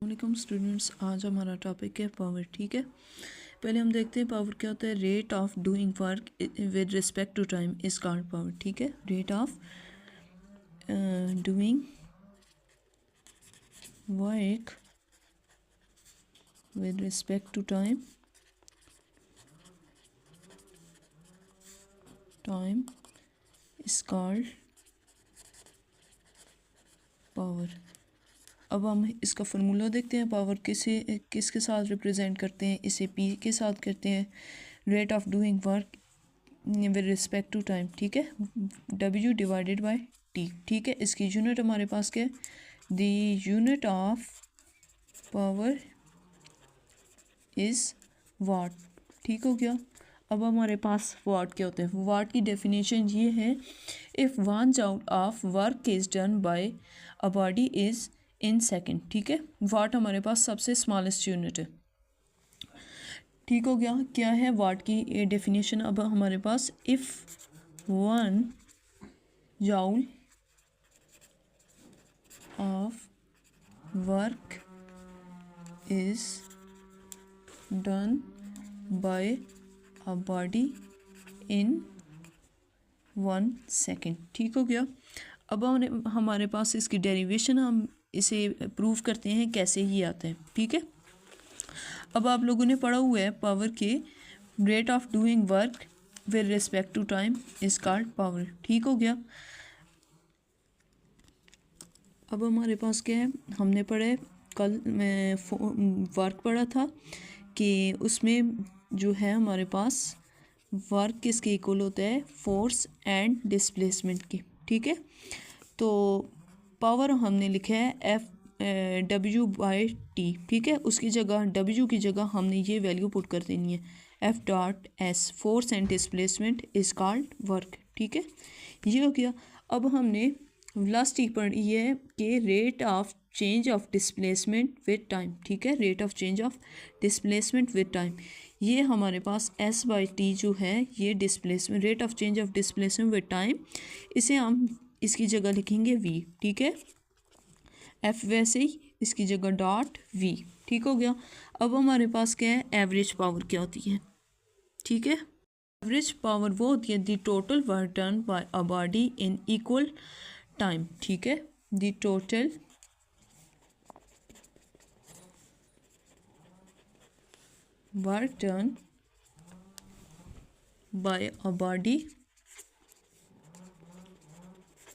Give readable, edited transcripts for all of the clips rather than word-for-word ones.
वालेकुम स्टूडेंट्स, आज हमारा टॉपिक है पावर। ठीक है, पहले हम देखते हैं पावर क्या होता है। Rate of doing work with respect to time is called power. ठीक है, rate of doing work with respect to time is called power. अब हम इसका फार्मूला देखते हैं। पावर किसके साथ रिप्रेजेंट करते हैं? इसे पी के साथ करते हैं। Rate of doing work with respect to time. ठीक है, डब्ल्यू डिवाइडेड बाय टी। ठीक है, इसकी यूनिट हमारे पास क्या है? The unit of power is what. ठीक हो गया। अब हमारे पास वाट क्या होते हैं? वाट की डेफिनेशन ये है, if 1 joule of work is done by a body is in second. ठीक है, वाट हमारे पास सबसे स्मॉलेस्ट यूनिट है। ठीक हो गया। क्या है वाट की डेफिनेशन? अब हमारे पास if 1 joule of work is done by a body in 1 second. ठीक हो गया। अब हमारे पास इसकी डेरिवेशन, हम इसे प्रूव करते हैं कैसे ही आता है। ठीक है, अब आप लोगों ने पढ़ा हुआ है पावर के rate of doing work with respect to time is called power. ठीक हो गया। अब हमारे पास क्या है? हमने पढ़े कल मैं वर्क पढ़ा था कि उसमें जो है हमारे पास वर्क किसके इक्वल होता है? फोर्स एंड डिस्प्लेसमेंट की। ठीक है, तो पावर हमने लिखा है एफ डब्ल्यू बाई टी। ठीक है, उसकी जगह डब्ल्यू की जगह हमने ये वैल्यू पुट कर देनी है, F dot S. Force and displacement is called work. ठीक है, ये हो गया। अब हमने वेलोसिटी पढ़ी है कि rate of change of displacement with time. ठीक है, rate of change of displacement with time, ये हमारे पास एस बाई टी जो है ये displacement, rate of change of displacement with time, इसे हम इसकी जगह लिखेंगे वी। ठीक है, एफ वैसे ही इसकी जगह डॉट वी। ठीक हो गया। अब हमारे पास क्या है? एवरेज पावर क्या होती है? ठीक है, एवरेज पावर वो होती है the total work done by a body in equal time. ठीक है, the total work done by a body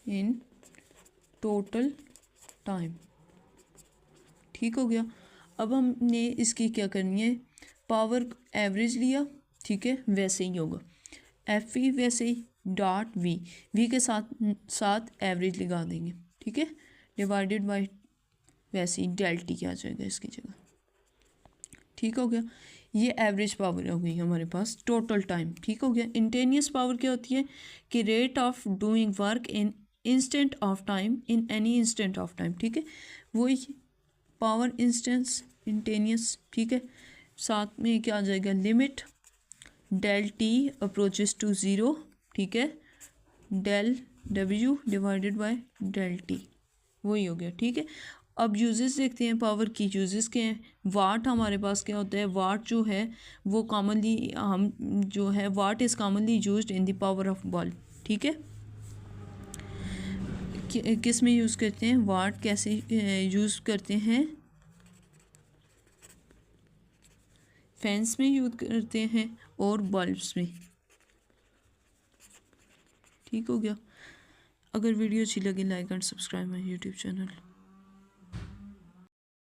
in total time. ठीक हो गया। अब हमने इसकी क्या करनी है? पावर एवरेज लिया, ठीक है, वैसे ही होगा एफ ई, वैसे ही डॉट वी, वी के साथ साथ एवरेज लगा देंगे। ठीक है, डिवाइडेड बाय वैसे ही डेल टी आ जाएगा इसकी जगह। ठीक हो गया, ये एवरेज पावर हो गई हमारे पास टोटल टाइम। ठीक हो गया। इंटेनियस पावर क्या होती है? कि rate of doing work in instant of time, in any instant of time. ठीक है, वही पावर इंस्टेंस इंटेनियस। ठीक है, साथ में क्या आ जाएगा? Limit del t approaches to zero. ठीक है, del W divided by del t, वही हो गया। ठीक है, अब यूजेस देखते हैं पावर की। यूजेस के हैं, वाट हमारे पास क्या होता है? वाट जो है वो कॉमनली हम जो है what is commonly used in the power of bulb. ठीक है, किस में यूज़ करते हैं? वाट कैसे यूज़ करते हैं? फैंस में यूज़ करते हैं और बल्ब्स में। ठीक हो गया। अगर वीडियो अच्छी लगी, like and subscribe my YouTube channel.